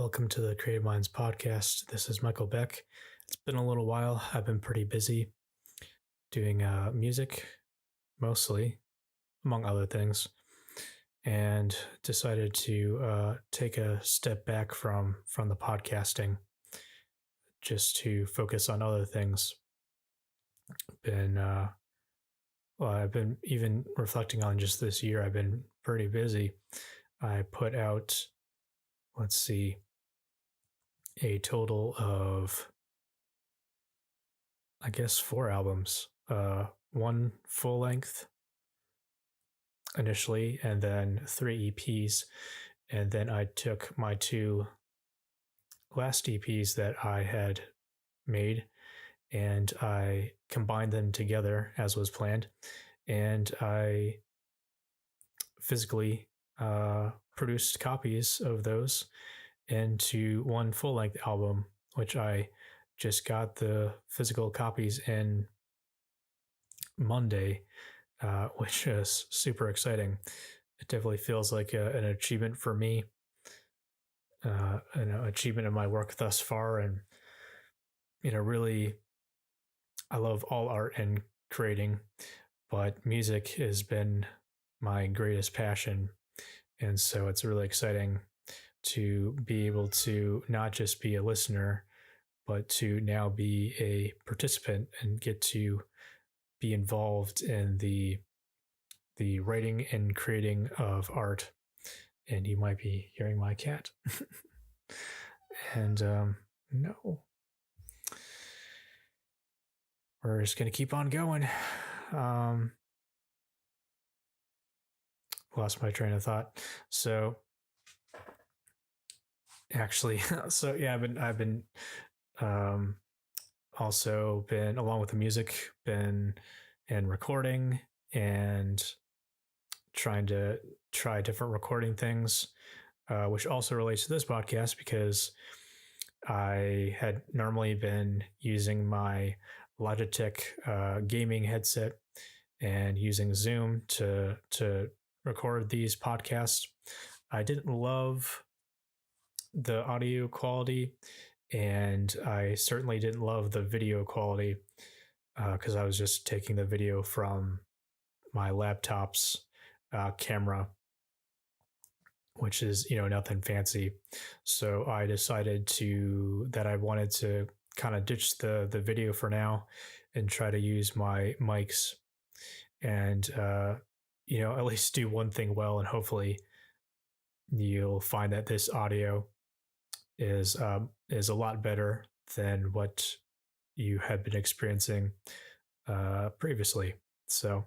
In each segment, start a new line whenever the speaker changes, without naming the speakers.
Welcome to the Creative Minds podcast. This is Michael Beck. It's been a little while. I've been pretty busy doing music, mostly, among other things, and decided to take a step back from the podcasting just to focus on other things. I've been even reflecting on just this year. I've been pretty busy. I put out, let's see, a total of, I guess, 4 albums. One full length initially, and then 3 EPs. And then I took my 2 last EPs that I had made and I combined them together as was planned. And I physically produced copies of those into one full length album, which I just got the physical copies in Monday, which is super exciting. It definitely feels like an achievement for me, an achievement in my work thus far. And, really, I love all art and creating, but music has been my greatest passion. And so it's really exciting to be able to not just be a listener, but to now be a participant and get to be involved in the writing and creating of art. And you might be hearing my cat. And no, we're just gonna keep on going. Lost my train of thought. So actually, I've been also been, along with the music, been and recording and trying to try different recording things, which also relates to this podcast because I had normally been using my Logitech gaming headset and using Zoom to record these podcasts. I didn't love the audio quality, and I certainly didn't love the video quality because I was just taking the video from my laptop's camera, which is, nothing fancy. So I decided that I wanted to kind of ditch the video for now and try to use my mics and, at least do one thing well. And hopefully you'll find that this audio is a lot better than what you had been experiencing previously. So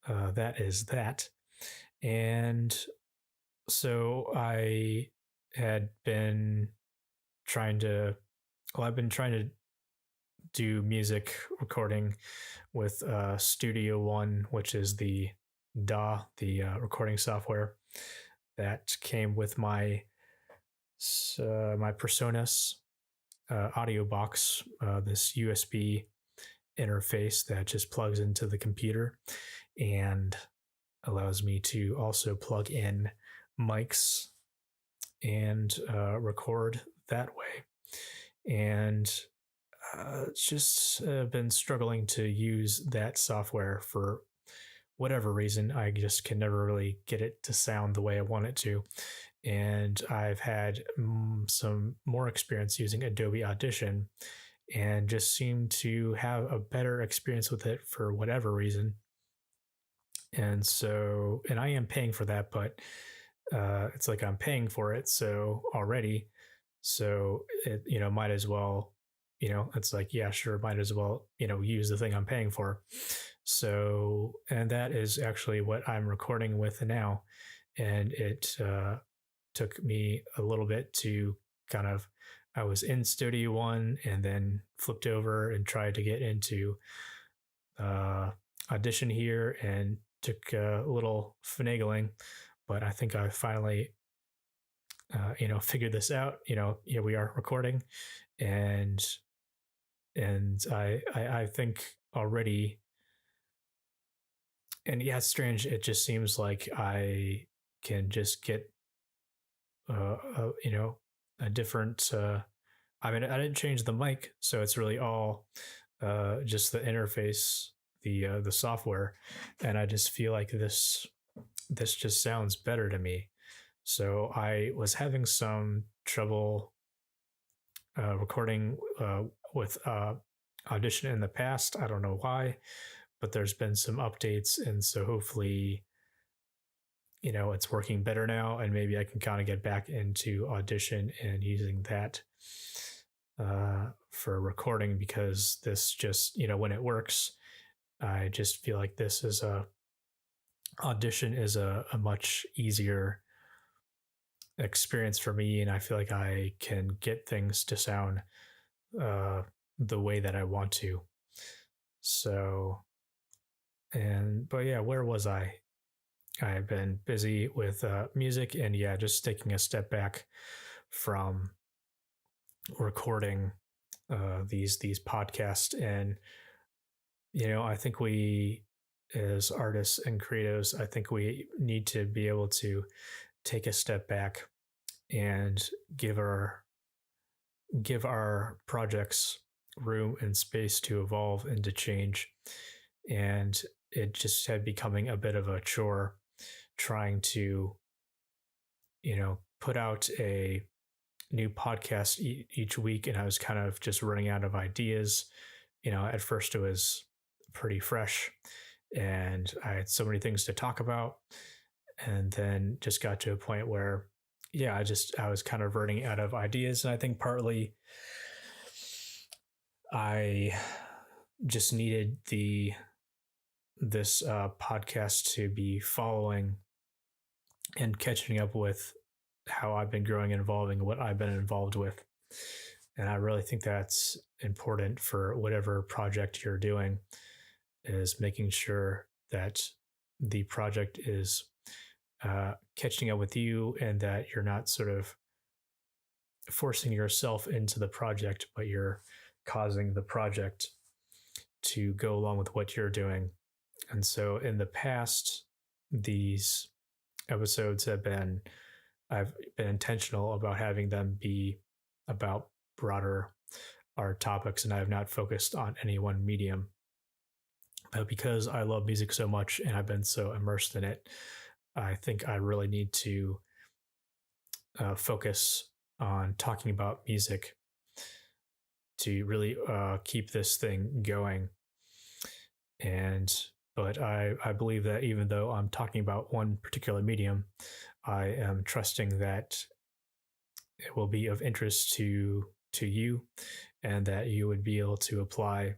that is that. And so I had been trying to, I've been trying to do music recording with Studio One, which is the DAW, the recording software that came with my PreSonus audio box, this USB interface that just plugs into the computer and allows me to also plug in mics and record that way. And it's just been struggling to use that software for whatever reason. I just can never really get it to sound the way I want it to. And I've had some more experience using Adobe Audition and just seem to have a better experience with it for whatever reason. And so, and I am paying for that, but it's like I'm paying for it so already. So it, might as well, it's like, yeah, sure, might as well, use the thing I'm paying for. So, and that is actually what I'm recording with now. And it took me a little bit to I was in Studio One and then flipped over and tried to get into Audition here and took a little finagling, but I think I finally, figured this out. Here we are recording, and I think already, and yeah, it's strange. It just seems like I can just get, a different. I mean, I didn't change the mic, so it's really all just the interface, the software, and I just feel like this just sounds better to me. So I was having some trouble recording with Audition in the past. I don't know why, but there's been some updates, and so hopefully, it's working better now, and maybe I can kind of get back into Audition and using that for recording, because this just, when it works, I just feel like this is a Audition is a much easier experience for me, and I feel like I can get things to sound uh, the way that I want to. So, but yeah, where was I? I've been busy with music, and yeah, just taking a step back from recording these podcasts. And I think we, as artists and creatives, I think we need to be able to take a step back and give our projects room and space to evolve and to change. And it just had becoming a bit of a chore trying to, put out a new podcast each week. And I was kind of just running out of ideas. At first it was pretty fresh and I had so many things to talk about. And then just got to a point where, yeah, I was kind of running out of ideas. And I think partly I just needed this podcast to be following and catching up with how I've been growing and evolving, what I've been involved with. And I really think that's important for whatever project you're doing, is making sure that the project is catching up with you, and that you're not sort of forcing yourself into the project, but you're causing the project to go along with what you're doing. And so in the past, these episodes I've been intentional about having them be about broader art topics, and I have not focused on any one medium. But because I love music so much and I've been so immersed in it, I think I really need to focus on talking about music to really keep this thing going. But I believe that even though I'm talking about one particular medium, I am trusting that it will be of interest to you, and that you would be able to apply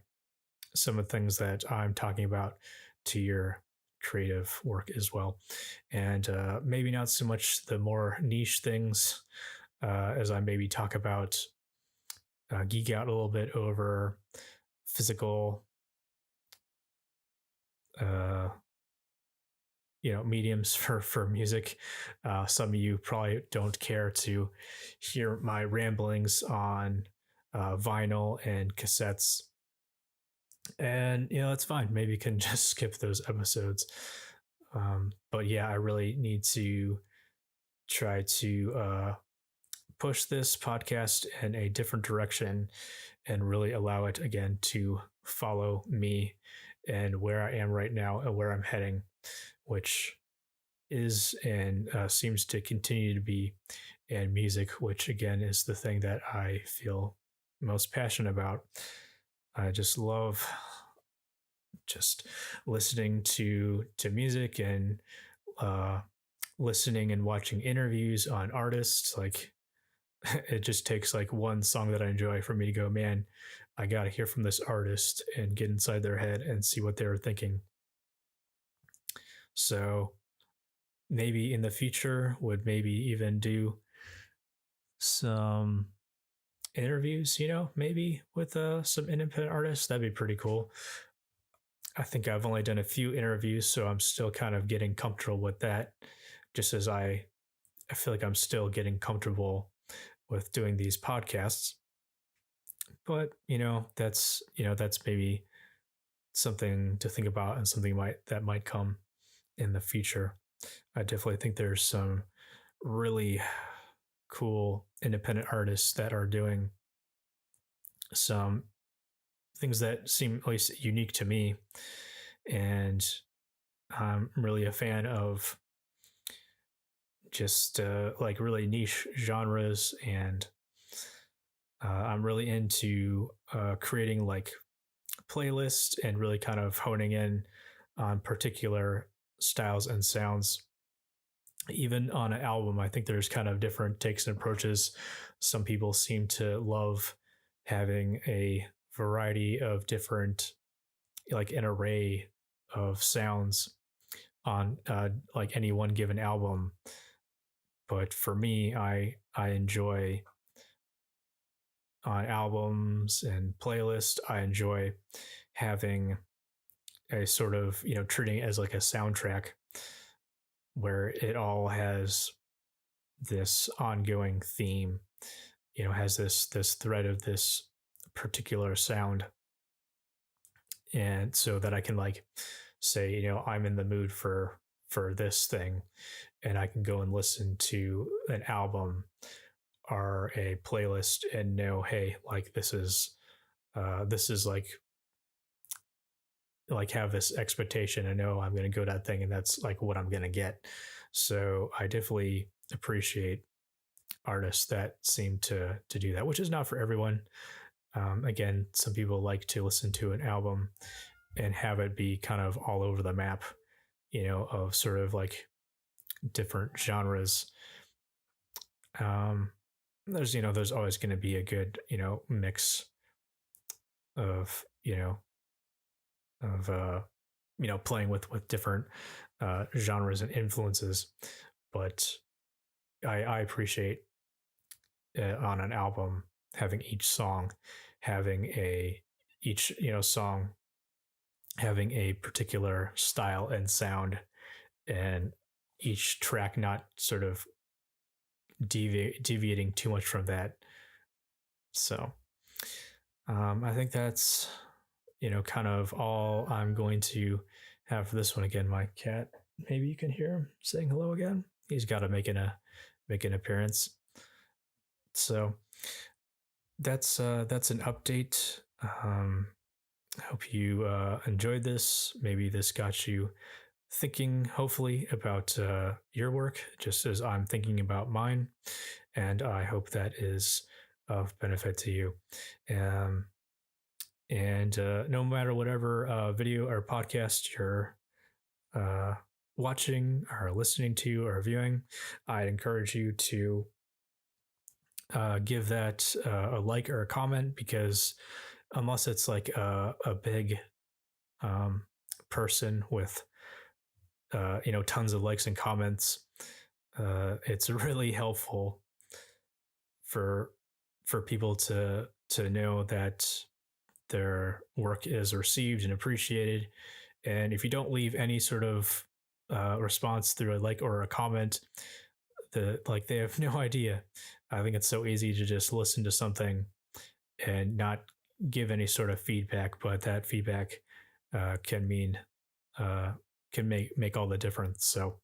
some of the things that I'm talking about to your creative work as well. And maybe not so much the more niche things, as I maybe talk about, geek out a little bit over physical mediums for music. Some of you probably don't care to hear my ramblings on vinyl and cassettes, and that's fine. Maybe you can just skip those episodes. But yeah, I really need to try to push this podcast in a different direction, and really allow it again to follow me and where I am right now and where I'm heading, which is and seems to continue to be in music, which again is the thing that I feel most passionate about. I just love just listening to music, and listening and watching interviews on artists. Like, it just takes like one song that I enjoy for me to go, man, I got to hear from this artist and get inside their head and see what they were thinking. So maybe in the future would maybe even do some interviews, maybe with some independent artists. That'd be pretty cool. I think I've only done a few interviews, so I'm still kind of getting comfortable with that, just as I feel like I'm still getting comfortable with doing these podcasts. But that's maybe something to think about, and something that might come in the future. I definitely think there's some really cool independent artists that are doing some things that seem at least unique to me. And I'm really a fan of just like really niche genres. And I'm really into creating like playlists and really kind of honing in on particular styles and sounds. Even on an album, I think there's kind of different takes and approaches. Some people seem to love having a variety of different, like an array of sounds on like any one given album. But for me, I enjoy on albums and playlists, I enjoy having a sort of, treating it as like a soundtrack where it all has this ongoing theme, has this thread of this particular sound. And so that I can like say, I'm in the mood for this thing, and I can go and listen to an album or a playlist and know, hey, like this is like have this expectation. I know I'm going to go to that thing, and that's like what I'm going to get. So I definitely appreciate artists that seem to do that, which is not for everyone. Again, some people like to listen to an album and have it be kind of all over the map, of sort of like different genres. There's always going to be a good, mix of, playing with different genres and influences. But I appreciate on an album having each song having each song having a particular style and sound, and each track not sort of deviating too much from that. So I think that's kind of all I'm going to have for this one. Again, my cat, maybe you can hear him saying hello again. He's got to make an appearance. So that's an update. I hope you enjoyed this. Maybe this got you thinking, hopefully, about your work, just as I'm thinking about mine. And I hope that is of benefit to you. And no matter whatever video or podcast you're watching or listening to or viewing, I'd encourage you to give that a like or a comment, because unless it's like a big person with tons of likes and comments, it's really helpful for people to know that their work is received and appreciated. And if you don't leave any sort of response through a like or a comment, they have no idea. I think it's so easy to just listen to something and not give any sort of feedback, but that feedback can make all the difference. So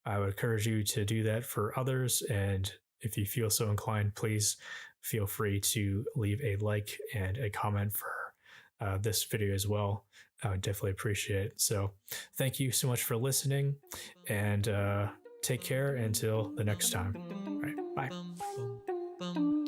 I would encourage you to do that for others. And if you feel so inclined, please feel free to leave a like and a comment for this video as well. I would definitely appreciate it. So thank you so much for listening, and take care until the next time. All right, bye.